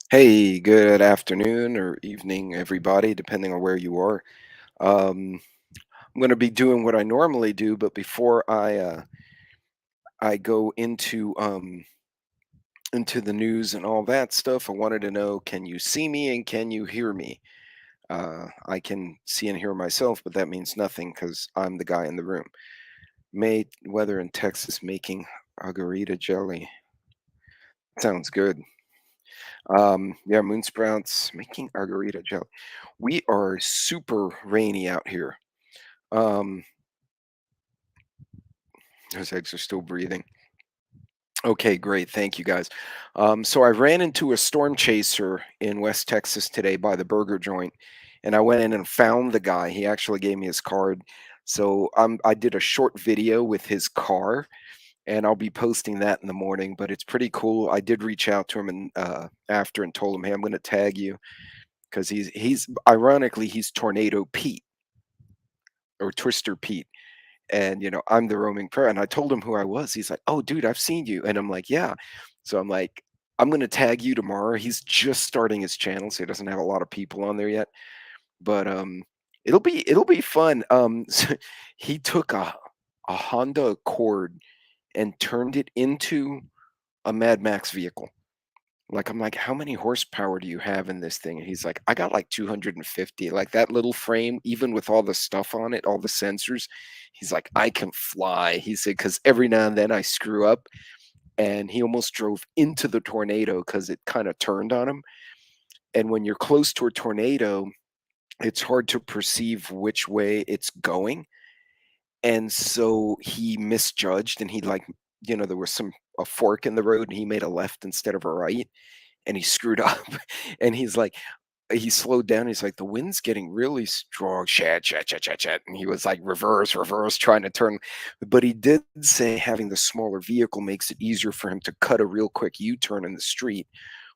Hey, good afternoon or evening, everybody, depending on where you are. Um, I'm going to be doing what I normally do, but before I go into the news and all that stuff, I wanted to know: can you see me and can you hear me? I can see and hear myself, but that means nothing because I'm the guy in the room. May weather in Texas making agarita jelly. Sounds good. Yeah, moon sprouts making agarita jelly. We are super rainy out here. Um, those eggs are still breathing. Okay, great. Thank you guys. So I ran into a storm chaser in West Texas today by the burger joint, and I went in and found the guy. He actually gave me his card. So I did a short video with his car, and I'll be posting that in the morning. But it's pretty cool. I did reach out to him and after and told him, "Hey, I'm going to tag you because he's ironically he's Tornado Pete or Twister Pete." And I'm the roaming prayer, and I told him who I was. He's like, "Oh dude, I've seen you." And I'm like, "Yeah." So I'm like, "I'm going to tag you tomorrow." He's just starting his channel, so he doesn't have a lot of people on there yet, but it'll be fun. So he took a Honda Accord and turned it into a Mad Max vehicle. Like, I'm like, "How many horsepower do you have in this thing?" And he's like, "I got like 250." Like, that little frame, even with all the stuff on it, all the sensors, he's like, "I can fly." He said, "'Cause every now and then I screw up," and he almost drove into the tornado because it kinda turned on him, and when you're close to a tornado, it's hard to perceive which way it's going, and so he misjudged, and he, like, there was a fork in the road, and he made a left instead of a right, and he screwed up, and he slowed down, he's like, "The wind's getting really strong, shat, shat, shat, shat, shat," and he was like, "Reverse, reverse," trying to turn, but he did say having the smaller vehicle makes it easier for him to cut a real quick U-turn in the street,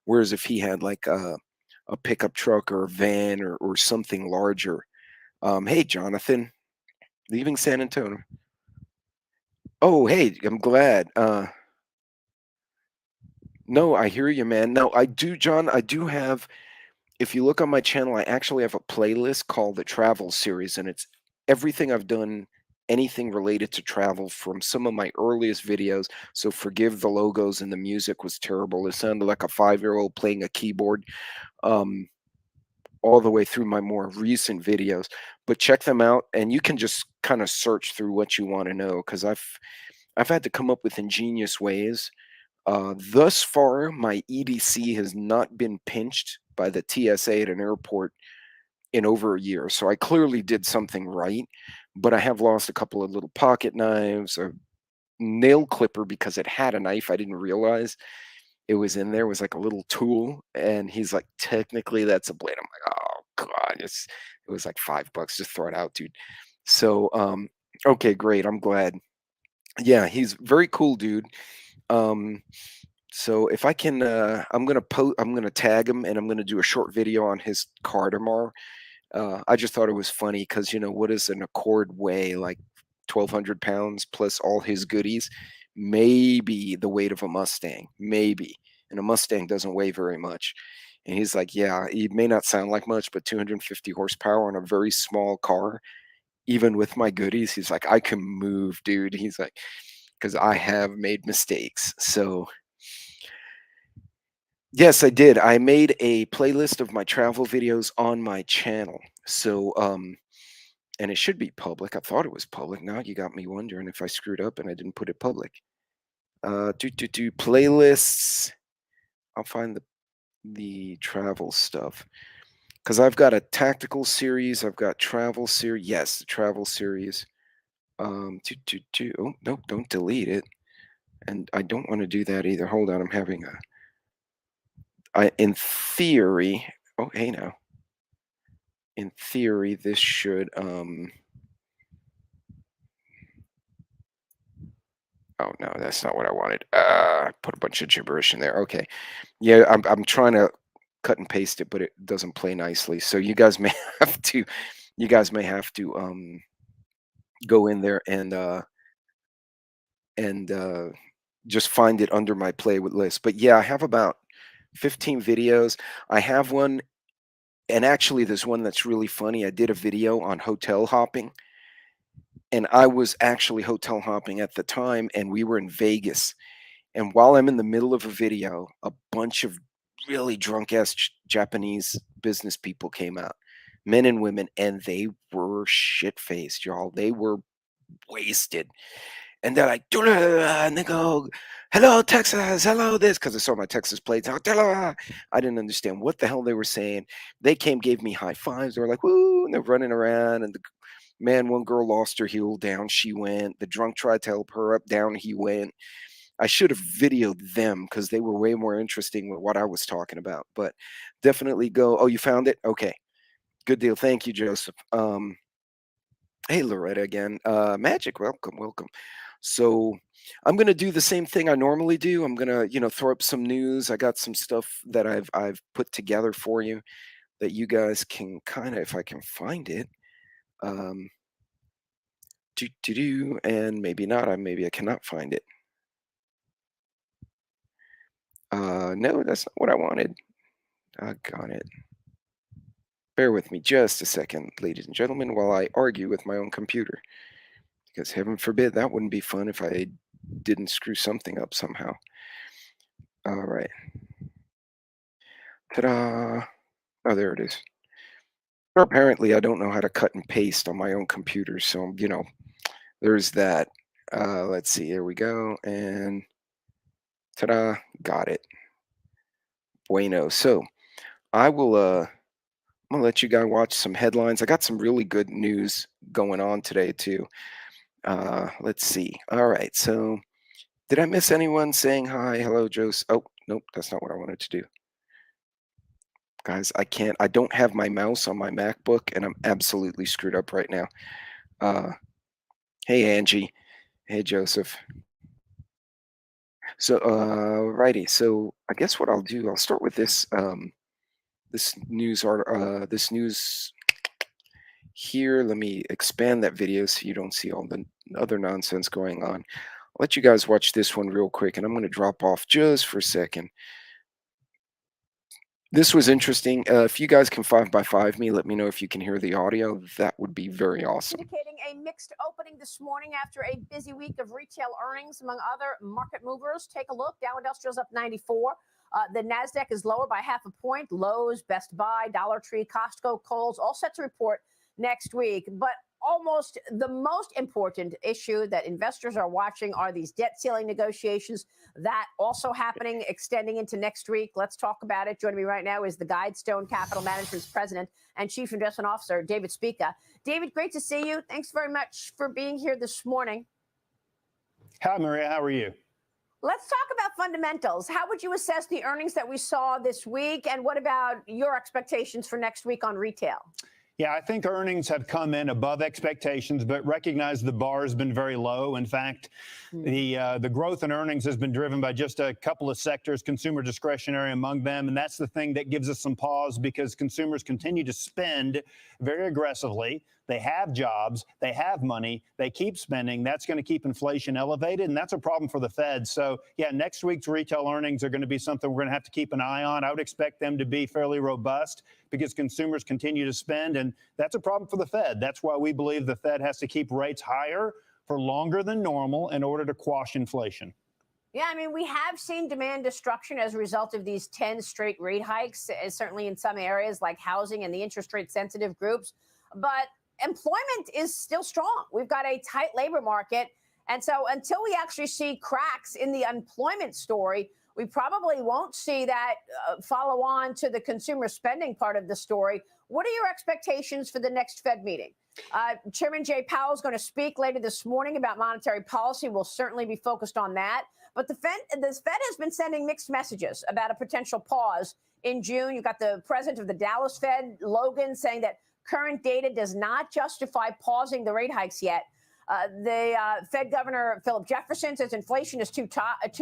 whereas if he had, like, a pickup truck or a van or something larger. Hey, Jonathan, leaving San Antonio. Oh, hey, I'm glad, no, I hear you, man. No, I do, John, I do have. If you look on my channel, I actually have a playlist called the Travel Series, and it's everything I've done, anything related to travel from some of my earliest videos. So forgive the logos and the music was terrible. It sounded like a 5-year-old playing a keyboard, um, all the way through my more recent videos. But check them out, and you can just kind of search through what you want to know because I've had to come up with ingenious ways. Thus far, my EDC has not been pinched by the TSA at an airport in over a year. So I clearly did something right, but I have lost a couple of little pocket knives, a nail clipper because it had a knife. I didn't realize it was in there. It was like a little tool. And he's like, technically that's a blade. I'm like, oh God, it was like $5. Just throw it out, dude. So okay, great. I'm glad. Yeah, he's very cool, dude. Um so if I can I'm gonna tag him and I'm gonna do a short video on his car tomorrow. I just thought it was funny because what does an Accord weigh? Like 1,200 pounds plus all his goodies? Maybe the weight of a Mustang, maybe. And a Mustang doesn't weigh very much. And he's like, yeah, it may not sound like much, but 250 horsepower on a very small car, even with my goodies, he's like, I can move, dude. He's like, because I have made mistakes. So, yes, I did. I made a playlist of my travel videos on my channel. So, and it should be public. I thought it was public. Now you got me wondering if I screwed up and I didn't put it public. Do playlists. I'll find the travel stuff because I've got a tactical series. I've got travel series. Yes, the travel series. Oh no, don't delete it. And I don't want to do that either. Hold on, I'm having a. In theory. Oh, hey now. In theory, this should. Oh no, that's not what I wanted. I put a bunch of gibberish in there. Okay. Yeah, I'm trying to cut and paste it, but it doesn't play nicely. So you guys may have to go in there and just find it under my play with list. But yeah, I have about 15 videos. I have one, and actually, there's one that's really funny. I did a video on hotel hopping, and I was actually hotel hopping at the time, and we were in Vegas. And while I'm in the middle of a video, a bunch of really drunk ass Japanese business people came out, men and women, and they were shit faced, y'all. They were wasted. And they're like, "Dula," and they go, "Hello, Texas, hello, this," because I saw my Texas plates. "Dula." I didn't understand what the hell they were saying. They came, gave me high fives. They were like, "Woo," and they're running around. And the man, one girl lost her heel, down she went. The drunk tried to help her up, down he went. I should have videoed them because they were way more interesting with what I was talking about. But definitely go. Oh, you found it? Okay, good deal. Thank you, Joseph. Hey, Loretta again. Magic, welcome, welcome. So I'm gonna do the same thing I normally do. I'm gonna, throw up some news. I got some stuff that I've put together for you that you guys can kind of, if I can find it, um, and maybe not. Maybe I cannot find it. No, that's not what I wanted. I got it. Bear with me just a second, ladies and gentlemen, while I argue with my own computer. Because heaven forbid that wouldn't be fun if I didn't screw something up somehow. All right. Ta-da! Oh, there it is. Or apparently, I don't know how to cut and paste on my own computer, so there's that. Let's see. Here we go, and ta-da! Got it. Bueno. So I will. I'm gonna let you guys watch some headlines. I got some really good news going on today too. Let's see. All right. So did I miss anyone saying hi? Hello, Jose. Oh, nope. That's not what I wanted to do. Guys, I can't. I don't have my mouse on my MacBook, and I'm absolutely screwed up right now. Uh, hey, Angie. Hey, Joseph. So, righty. So, I guess what I'll do, I'll start with this news art, this news here. Let me expand that video so you don't see all the other nonsense going on. I'll let you guys watch this one real quick, and I'm going to drop off just for a second. This was interesting. If you guys can 5x5 me, let me know if you can hear the audio. That would be very awesome. Indicating a mixed opening this morning after a busy week of retail earnings, among other market movers. Take a look. Dow Industrial's up 94. The NASDAQ is lower by half a point. Lowe's, Best Buy, Dollar Tree, Costco, Kohl's, all set to report next week. But almost the most important issue that investors are watching are these debt ceiling negotiations. That also happening, extending into next week. Let's talk about it. Joining me right now is the Guidestone Capital Management's president and chief investment officer, David Spica. David, great to see you. Thanks very much for being here this morning. Hi, Maria. How are you? Let's talk about fundamentals. How would you assess the earnings that we saw this week? And what about your expectations for next week on retail? Yeah, I think earnings have come in above expectations, but recognize the bar has been very low. In fact, the growth in earnings has been driven by just a couple of sectors, consumer discretionary among them. And that's the thing that gives us some pause because consumers continue to spend very aggressively. They have jobs, they have money, they keep spending. That's going to keep inflation elevated, and that's a problem for the Fed. So, yeah, next week's retail earnings are going to be something we're going to have to keep an eye on. I would expect them to be fairly robust because consumers continue to spend, and that's a problem for the Fed. That's why we believe the Fed has to keep rates higher for longer than normal in order to quash inflation. Yeah, I mean, we have seen demand destruction as a result of these 10 straight rate hikes, certainly in some areas like housing and the interest rate sensitive groups. But employment is still strong. We've got a tight labor market. And so until we actually see cracks in the employment story, we probably won't see that follow on to the consumer spending part of the story. What are your expectations for the next Fed meeting? Chairman Jay Powell is going to speak later this morning about monetary policy. We'll certainly be focused on that. But the Fed has been sending mixed messages about a potential pause in June. You've got the president of the Dallas Fed, Logan, saying that current data does not justify pausing the rate hikes yet. The Fed Governor Philip Jefferson says inflation is too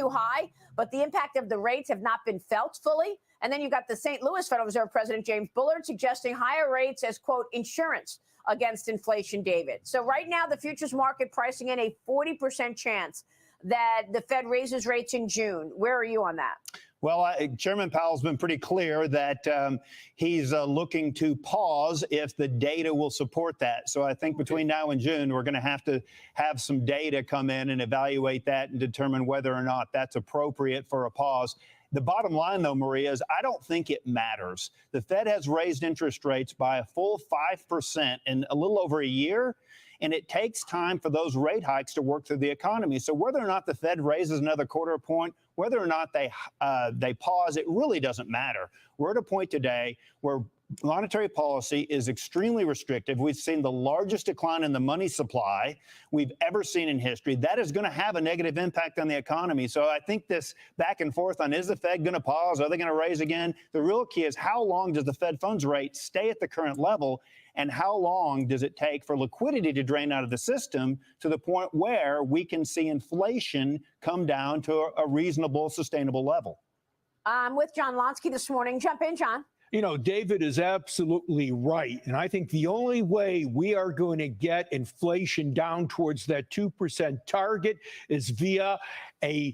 high, but the impact of the rates have not been felt fully. And then you've got the St. Louis Federal Reserve President James Bullard suggesting higher rates as, quote, insurance against inflation, David. So right now, the futures market pricing in a 40% chance that the Fed raises rates in June. Where are you on that? Well, Chairman Powell's been pretty clear that he's looking to pause if the data will support that. So I think between now and June, we're going to have some data come in and evaluate that and determine whether or not that's appropriate for a pause. The bottom line, though, Maria, is I don't think it matters. The Fed has raised interest rates by a full 5% in a little over a year. And it takes time for those rate hikes to work through the economy. So whether or not the Fed raises another quarter point, whether or not they pause, it really doesn't matter. We're at a point today where monetary policy is extremely restrictive. We've seen the largest decline in the money supply we've ever seen in history. That is going to have a negative impact on the economy. So I think this back and forth on, is the Fed going to pause? Are they going to raise again? The real key is, how long does the Fed funds rate stay at the current level? And how long does it take for liquidity to drain out of the system to the point where we can see inflation come down to a reasonable, sustainable level? I'm with John Lonsky this morning. Jump in, John. You know, David is absolutely right. And I think the only way we are going to get inflation down towards that 2% target is via a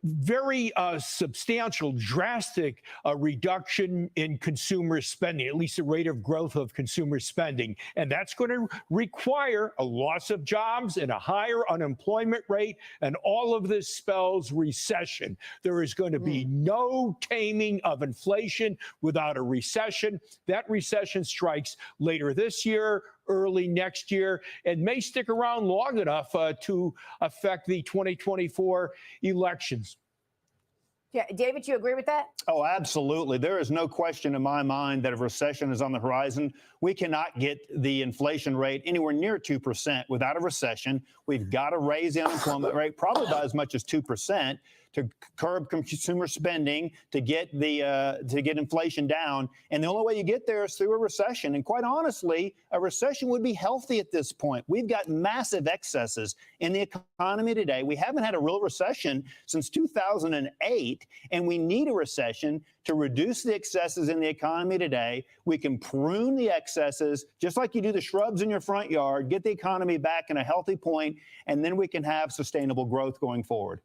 very substantial, drastic reduction in consumer spending, at least the rate of growth of consumer spending. And that's going to require a loss of jobs and a higher unemployment rate. And all of this spells recession. There is going to be no taming of inflation without a recession. That recession strikes later this year, early next year, and may stick around long enough to affect the 2024 elections. Yeah, David, you agree with that? Oh, absolutely. There is no question in my mind that if recession is on the horizon, we cannot get the inflation rate anywhere near 2% without a recession. We've got to raise the unemployment rate probably by as much as 2% to curb consumer spending, to get inflation down. And the only way you get there is through a recession. And quite honestly, a recession would be healthy at this point. We've got massive excesses in the economy today. We haven't had a real recession since 2008, and we need a recession to reduce the excesses in the economy today. We can prune the excesses, just like you do the shrubs in your front yard, get the economy back in a healthy point, and then we can have sustainable growth going forward.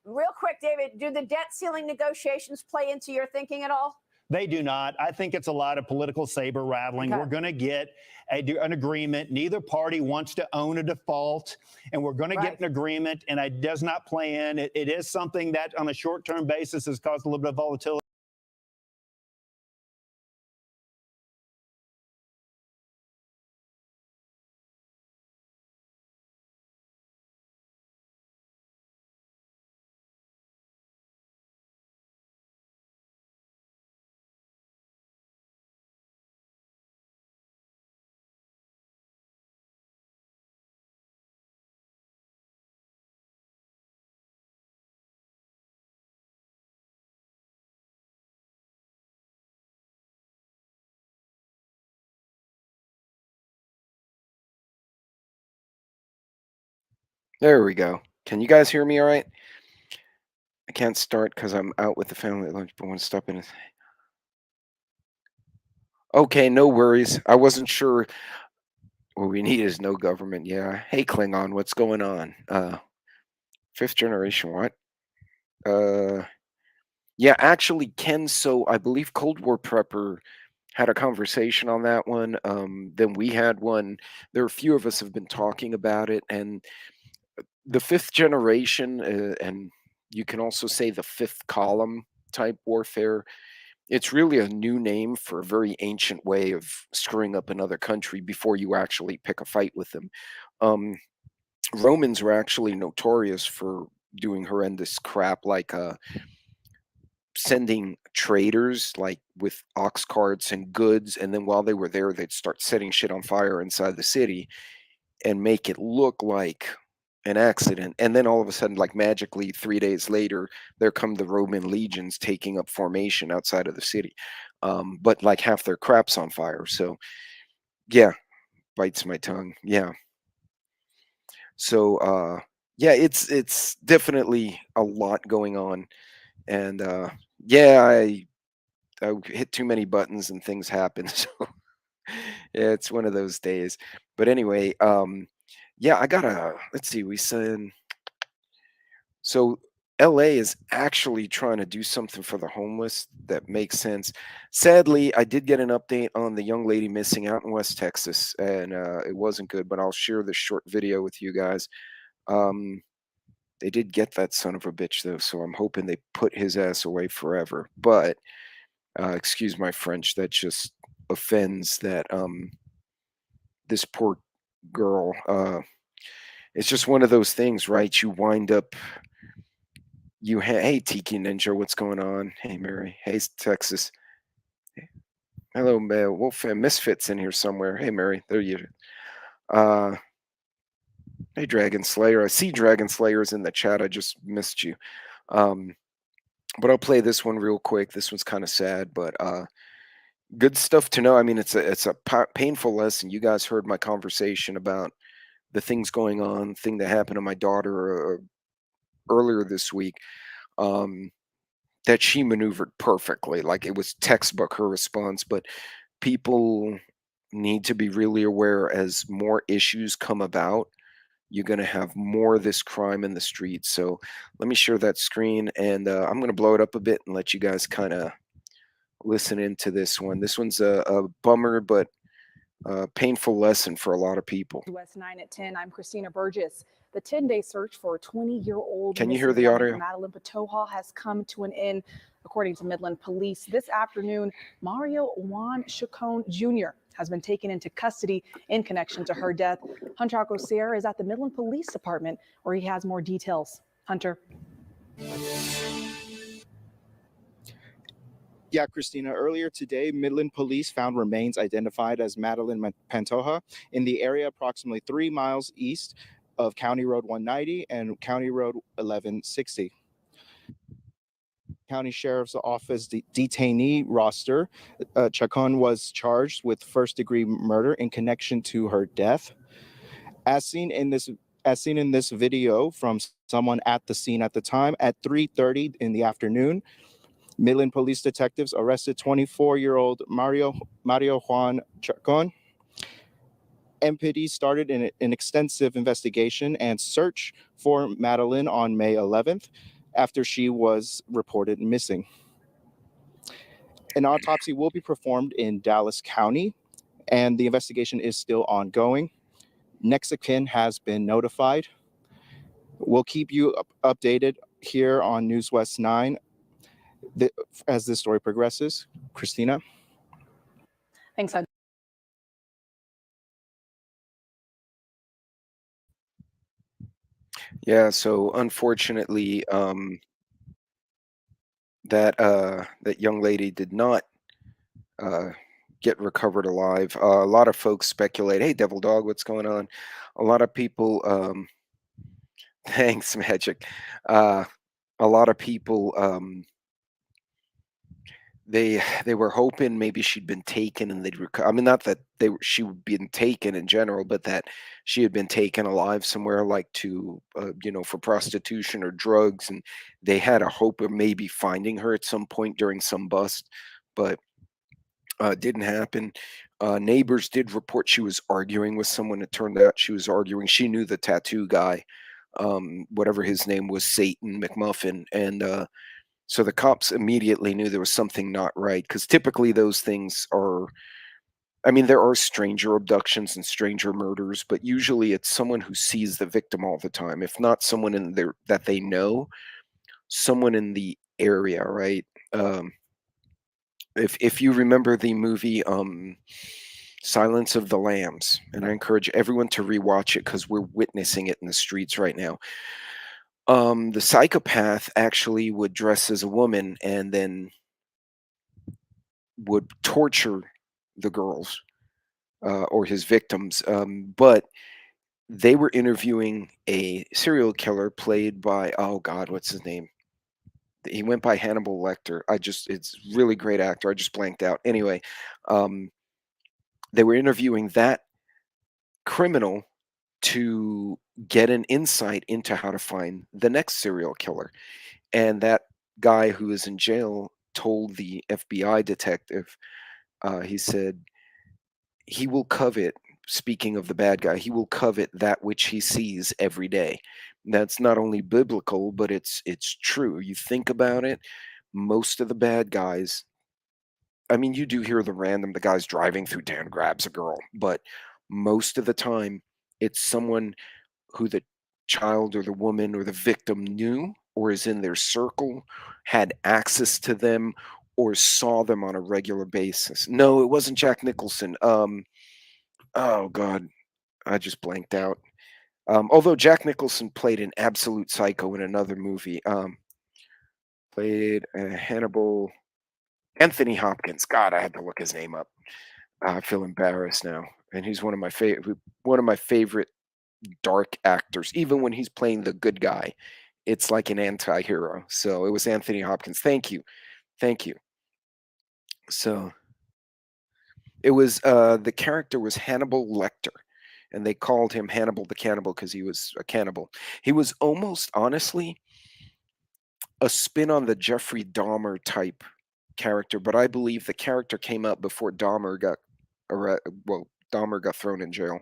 Real quick, David, do the debt ceiling negotiations play into your thinking at all? They do not. I think it's a lot of political saber rattling. Okay. We're going to get an agreement. Neither party wants to own a default, and we're going to get an agreement, and it does not play in. It is something that on a short-term basis has caused a little bit of volatility. There we go. Can you guys hear me all right? I can't start because I'm out with the family at lunch, but I want to stop in. Okay, no worries. I wasn't sure. What we need is no government. Yeah. Hey, Klingon, what's going on? Fifth generation, what? Yeah, actually, Ken, so I believe Cold War Prepper had a conversation on that one. Then we had one. There are a few of us have been talking about it, and the fifth generation, and you can also say the fifth column type warfare. It's really a new name for a very ancient way of screwing up another country before you actually pick a fight with them. Romans were actually notorious for doing horrendous crap like sending traders like with ox carts and goods, and then while they were there, they'd start setting shit on fire inside the city and make it look like an accident. And then all of a sudden, like magically 3 days later, there come the Roman legions taking up formation outside of the city. But like half their crap's on fire. So yeah, bites my tongue. Yeah. So yeah, it's definitely a lot going on. And yeah, I hit too many buttons and things happen. So yeah, it's one of those days. But anyway, yeah, I gotta, let's see, we said So LA is actually trying to do something for the homeless that makes sense. Sadly, I did get an update on the young lady missing out in West Texas, and it wasn't good, but I'll share this short video with you guys. Um, they did get that son of a bitch, though, so I'm hoping they put his ass away forever. But excuse my French, that just offends that this poor girl. It's just one of those things, right? You wind up hey, Tiki Ninja, what's going on? Hey, Mary. Hey, Texas. Hello, Wolf and Misfits in here somewhere. Hey, Mary. There you. Uh, hey, Dragon Slayer. I see Dragon Slayer's in the chat. I just missed you. Um, but I'll play this one real quick. This one's kind of sad, but good stuff to know. I mean, it's a painful lesson. You guys heard my conversation about the things going on, thing that happened to my daughter earlier this week. That she maneuvered perfectly. Like, it was textbook, her response. But people need to be really aware, as more issues come about, you're going to have more of this crime in the streets. So let me share that screen, and I'm going to blow it up a bit and let you guys kind of listen into this one. This one's a bummer, but painful lesson for a lot of people. West 9 at 10. I'm Christina Burgess. The 10-day search for a 20-year-old Can you hear missing the woman, audio? Madeline Patoja, has come to an end, according to Midland Police. This afternoon, Mario Juan Chacon Jr. has been taken into custody in connection to her death. Hunter Alcocer is at the Midland Police Department, where he has more details. Hunter. Yeah, Christina, earlier today, Midland Police found remains identified as Madeline Pantoja in the area approximately 3 miles east of County Road 190 and County Road 1160. County Sheriff's Office detainee roster, Chacon was charged with first-degree murder in connection to her death. As seen in this video from someone at the scene at the time, at 3:30 in the afternoon, Midland police detectives arrested 24-year-old Mario Juan Chacon. MPD started an extensive investigation and search for Madeline on May 11th after she was reported missing. An autopsy will be performed in Dallas County, and the investigation is still ongoing. Next of kin has been notified. We'll keep you updated here on News West 9 as this story progresses. Christina? Thanks, Hunter. Yeah, so unfortunately, that young lady did not get recovered alive. A lot of folks speculate, "Hey, Devil Dog, what's going on?" A lot of people, thanks, Magic. Uh, a lot of people, they were hoping maybe she'd been taken and they'd I mean, not that she would been taken in general, but that she had been taken alive somewhere, like to for prostitution or drugs, and they had a hope of maybe finding her at some point during some bust, but didn't happen. Neighbors did report she was arguing with someone. It turned out she was arguing. She knew the tattoo guy, whatever his name was, Satan McMuffin, and so the cops immediately knew there was something not right, because typically those things are, I mean, there are stranger abductions and stranger murders, but usually it's someone who sees the victim all the time. If not someone in there that they know, someone in the area, right? Um, if you remember the movie Silence of the Lambs, and I encourage everyone to rewatch it because we're witnessing it in the streets right now. The psychopath actually would dress as a woman and then would torture the girls or his victims. But they were interviewing a serial killer played by, oh God, what's his name? He went by Hannibal Lecter. It's really great actor. I just blanked out. Anyway, um, they were interviewing that criminal to get an insight into how to find the next serial killer. And that guy who is in jail told the FBI detective, he said, he will covet, speaking of the bad guy, he will covet that which he sees every day. That's not only biblical, but it's true. You think about it, most of the bad guys, I mean, you do hear the guys driving through town grabs a girl, but most of the time it's someone who the child or the woman or the victim knew or is in their circle, had access to them, or saw them on a regular basis. No, it wasn't Jack Nicholson. Oh God, I just blanked out. Although Jack Nicholson played an absolute psycho in another movie. Played Hannibal. Anthony Hopkins. God, I had to look his name up. I feel embarrassed now, and he's one of my favorite dark actors. Even when he's playing the good guy, it's like an anti-hero. So it was Anthony Hopkins. Thank you. So it was the character was Hannibal Lecter, and they called him Hannibal the Cannibal because he was a cannibal. He was almost honestly a spin on the Jeffrey Dahmer type character, but I believe the character came out before Dahmer got well, Dahmer got thrown in jail.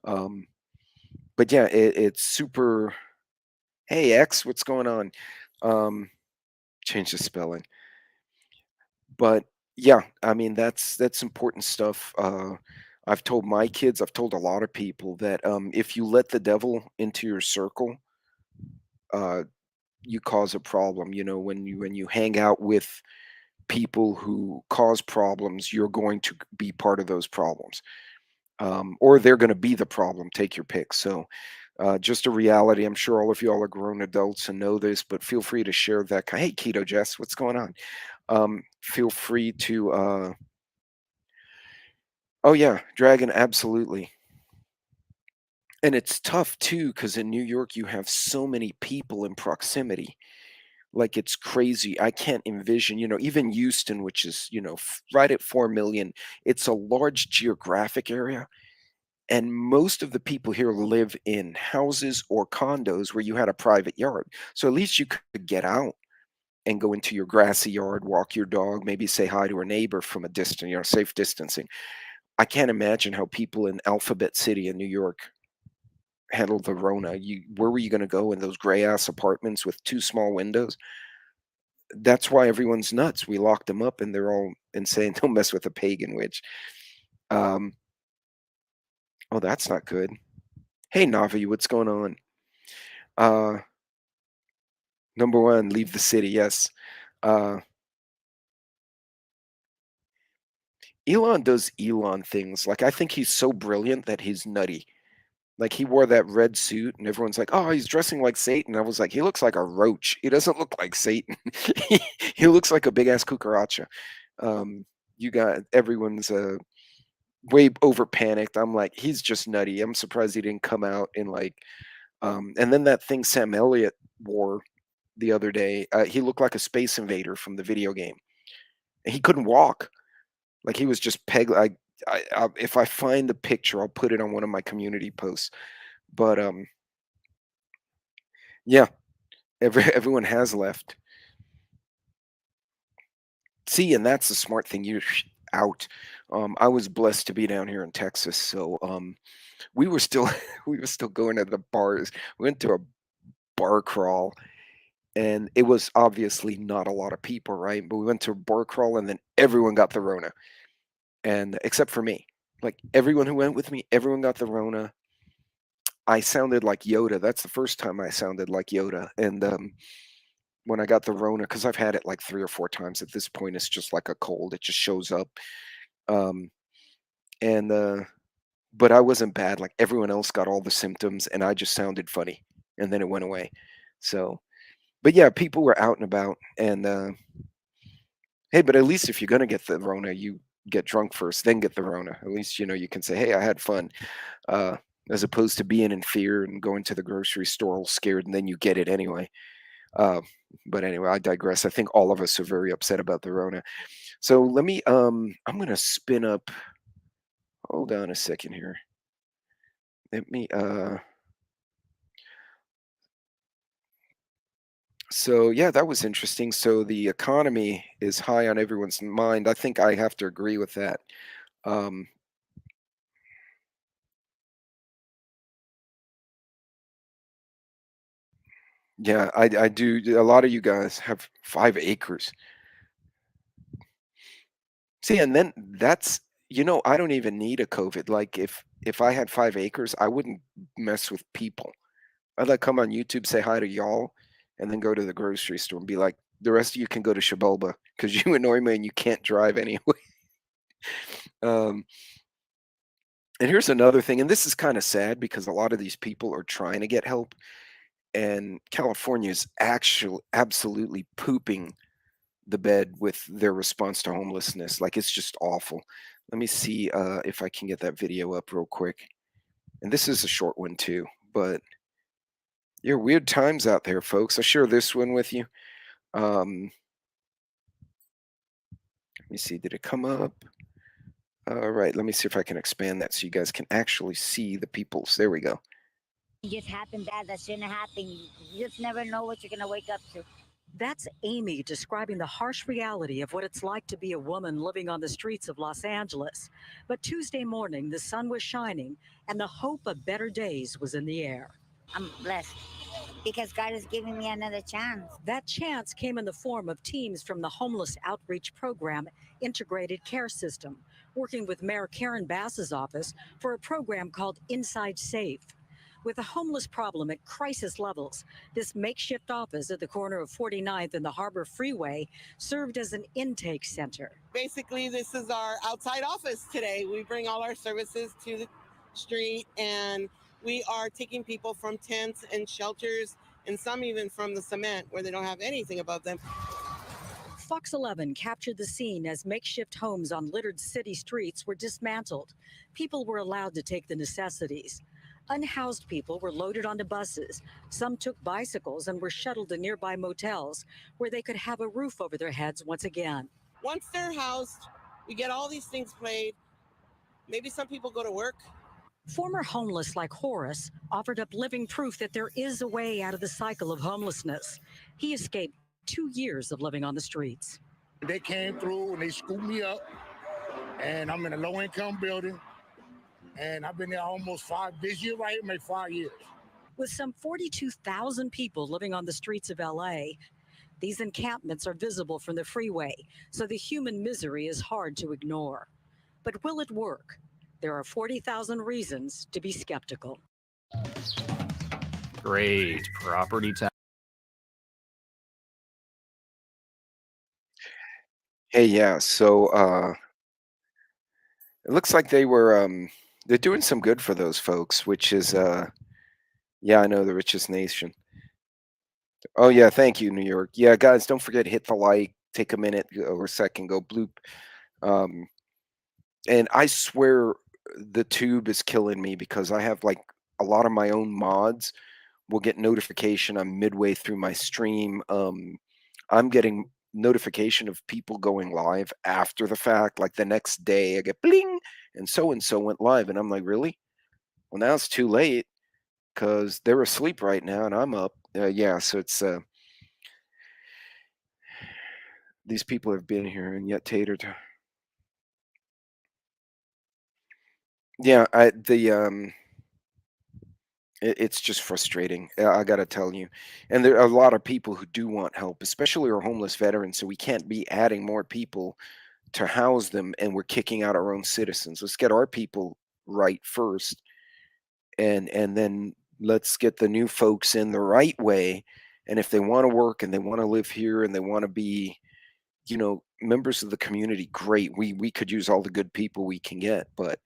Um, but yeah, it's super. Hey X, what's going on? Um, change the spelling. But yeah, I mean that's important stuff. I've told my kids, I've told a lot of people that if you let the devil into your circle, uh, you cause a problem. You know, when you hang out with people who cause problems, you're going to be part of those problems, or they're going to be the problem. Take your pick. So, just a reality. I'm sure all of y'all are grown adults and know this, but feel free to share that. Hey, Keto Jess, what's going on? Feel free to. Oh yeah, Dragon, absolutely. And it's tough too, because in New York you have so many people in proximity. Like it's crazy. I can't envision, even Houston, which is, right at 4 million. It's a large geographic area. And most of the people here live in houses or condos where you had a private yard. So at least you could get out and go into your grassy yard, walk your dog, maybe say hi to a neighbor from a distance, safe distancing. I can't imagine how people in Alphabet City in New York handled the Rona. Where were you going to go in those gray ass apartments with two small windows? That's why everyone's nuts. We locked them up and they're all insane. Don't mess with a pagan witch. Um, oh, that's not good. Hey, Navi, what's going on? Uh, number one, leave the city. Yes. Uh, Elon does Elon things. Like, I think he's so brilliant that he's nutty. Like, he wore that red suit, and everyone's like, oh, he's dressing like Satan. I was like, he looks like a roach. He doesn't look like Satan. He looks like a big ass cucaracha. You got everyone's way over panicked. I'm like, he's just nutty. I'm surprised he didn't come out in like, and then that thing Sam Elliott wore the other day, he looked like a space invader from the video game. He couldn't walk. Like he was just peg. If I find the picture, I'll put it on one of my community posts. But yeah, everyone has left. See, and that's the smart thing. You're out. I was blessed to be down here in Texas, so we were still we were still going to the bars. We went to a bar crawl, and it was obviously not a lot of people, right? But we went to a bar crawl, and then everyone got the Rona, and except for me, like everyone who went with me, everyone got the Rona. I sounded like Yoda. That's the first time I sounded like Yoda, and when I got the Rona, because I've had it like 3 or 4 times at this point, it's just like a cold. It just shows up, um, and but I wasn't bad. Like everyone else got all the symptoms, and I just sounded funny, and then it went away. So, but yeah, people were out and about, and hey, but at least if you're gonna get the Rona, you get drunk first, then get the Rona. At least you can say, "Hey, I had fun," uh, as opposed to being in fear and going to the grocery store all scared, and then you get it anyway. Uh, but anyway, I digress. I think all of us are very upset about the Rona. So let me. I'm gonna spin up. Hold on a second here. Let me. So yeah, that was interesting. So the economy is high on everyone's mind. I think I have to agree with that. Um, Yeah, I do. A lot of you guys have 5 acres. See, and then that's, I don't even need a COVID. Like if I had 5 acres, I wouldn't mess with people. I'd like come on YouTube, say hi to y'all, and then go to the grocery store and be like, the rest of you can go to Shaboba because you annoy me and you can't drive anyway. Um, and here's another thing, and this is kind of sad because a lot of these people are trying to get help, and California is actually absolutely pooping the bed with their response to homelessness. Like it's just awful. Let me see if I can get that video up real quick. And this is a short one too, but yeah, weird times out there, folks. I'll share this one with you. Let me see, did it come up? All right, let me see if I can expand that so you guys can actually see the peoples. There we go. It just happened that shouldn't happen. You just never know what you're gonna wake up to. That's Amy describing the harsh reality of what it's like to be a woman living on the streets of Los Angeles. But Tuesday morning, the sun was shining and the hope of better days was in the air. I'm blessed because God is giving me another chance. That chance came in the form of teams from the Homeless Outreach Program Integrated Care System, working with Mayor Karen Bass's office for a program called Inside Safe. With the homeless problem at crisis levels, this makeshift office at the corner of 49th and the Harbor Freeway served as an intake center. Basically, this is our outside office today. We bring all our services to the street, and we are taking people from tents and shelters, and some even from the cement where they don't have anything above them. Fox 11 captured the scene as makeshift homes on littered city streets were dismantled. People were allowed to take the necessities. Unhoused people were loaded onto buses. Some took bicycles and were shuttled to nearby motels where they could have a roof over their heads once again. Once they're housed, we get all these things played. Maybe some people go to work. Former homeless like Horace offered up living proof that there is a way out of the cycle of homelessness. He escaped 2 years of living on the streets. They came through and they scooped me up, and I'm in a low-income building. And I've been there almost this year right here, maybe 5 years. With some 42,000 people living on the streets of LA, these encampments are visible from the freeway, so the human misery is hard to ignore. But will it work? There are 40,000 reasons to be skeptical. Great property tax. Hey, yeah, so it looks like they're doing some good for those folks, which is yeah, I know, the richest nation. Oh yeah, thank you, New York. Yeah, guys, don't forget hit the like, take a minute or a second, go bloop. Um, and I swear the tube is killing me because I have like a lot of my own mods will get notification. I'm midway through my stream. I'm getting notification of people going live after the fact, like the next day I get bling and so went live, and I'm like, really? Well, now it's too late because they're asleep right now and I'm up. Yeah, so it's these people have been here and yet tatered. Yeah, it's just frustrating. I gotta tell you, and there are a lot of people who do want help, especially our homeless veterans. So we can't be adding more people to house them, and we're kicking out our own citizens. Let's get our people right first, and then let's get the new folks in the right way. And if they want to work and they want to live here and they want to be, members of the community, great. We could use all the good people we can get, but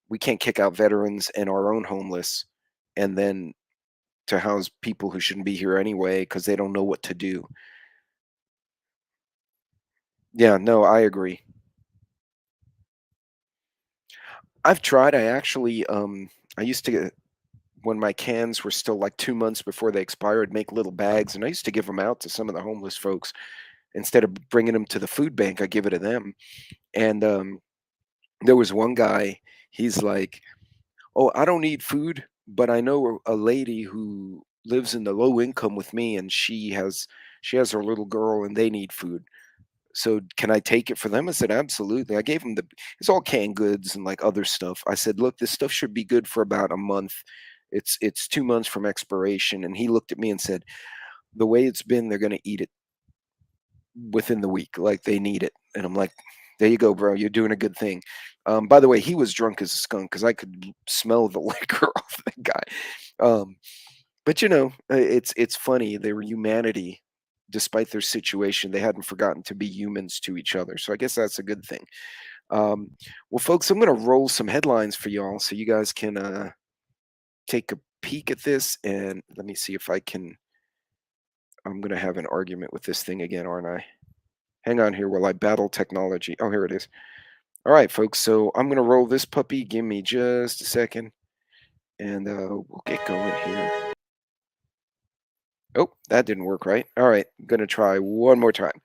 we can't kick out veterans and our own homeless and then to house people who shouldn't be here anyway because they don't know what to do. Yeah, no, I agree. I've tried. I used to get, when my cans were still like 2 months before they expired, make little bags, and I used to give them out to some of the homeless folks. Instead of bringing them to the food bank, I give it to them. And there was one guy, he's like, "Oh, I don't need food, but I know a lady who lives in the low income with me, and she has her little girl, and they need food. So can I take it for them?" I said, "Absolutely." I gave him it's all canned goods and like other stuff. I said, "Look, this stuff should be good for about a month. It's 2 months from expiration. And he looked at me and said, the way it's been, they're going to eat it within the week. Like, they need it. And I'm like, there you go, bro. You're doing a good thing. By the way, he was drunk as a skunk because I could smell the liquor off that guy. But it's funny. They were humanity, despite their situation. They hadn't forgotten to be humans to each other. So I guess that's a good thing. Well, folks, I'm going to roll some headlines for y'all so you guys can take a peek at this. And let me see if I can. I'm going to have an argument with this thing again, aren't I? Hang on here while I battle technology. Oh, here it is. All right, folks. So I'm going to roll this puppy. Give me just a second. And we'll get going here. Oh, that didn't work right. All right. I'm going to try one more time.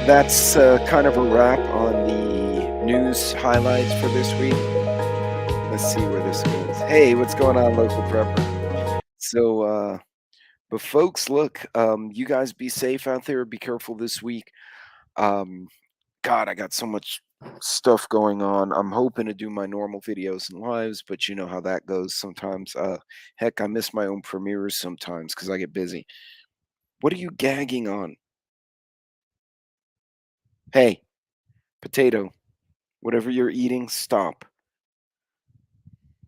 that's kind of a wrap on the news highlights for this week. Let's see where this goes. Hey, what's going on, local prepper? So, but folks, look, you guys be safe out there. Be careful this week. Um, God, I got so much stuff going on. I'm hoping to do my normal videos and lives, but you know how that goes sometimes. Heck, I miss my own premieres sometimes because I get busy. What are you gagging on? Hey, potato, whatever you're eating, stop.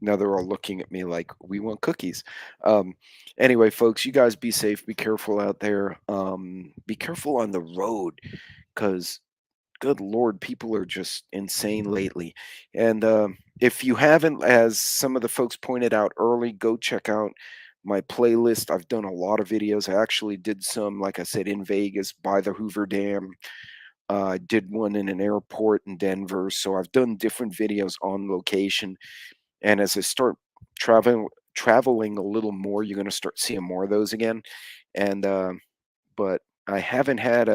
Now they're all looking at me like we want cookies. Um, anyway, folks, you guys be safe, be careful out there. Be careful on the road because good lord, people are just insane lately. And if you haven't, as some of the folks pointed out early, go check out my playlist. I've done a lot of videos. I actually did some, like I said, in Vegas by the Hoover Dam. I did one in an airport in Denver. So I've done different videos on location. And as I start traveling a little more, you're going to start seeing more of those again. And but I haven't had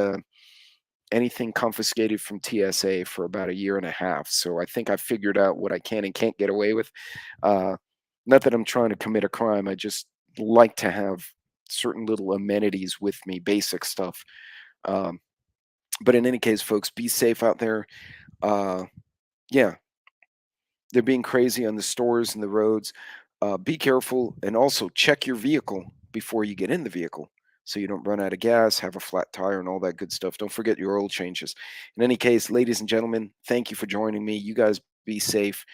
anything confiscated from TSA for about a year and a half. So I think I figured out what I can and can't get away with. Uh, not that I'm trying to commit a crime. I just like to have certain little amenities with me, basic stuff. Um, but in any case, folks, be safe out there. Uh, yeah, they're being crazy on the stores and the roads. Be careful and also check your vehicle before you get in the vehicle so you don't run out of gas, have a flat tire, and all that good stuff. Don't forget your oil changes. In any case, ladies and gentlemen, thank you for joining me. You guys be safe.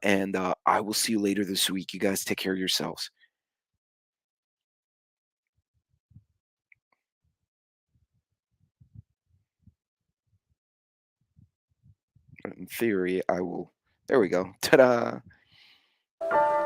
And I will see you later this week. You guys take care of yourselves. In theory, I will. There we go. Ta da!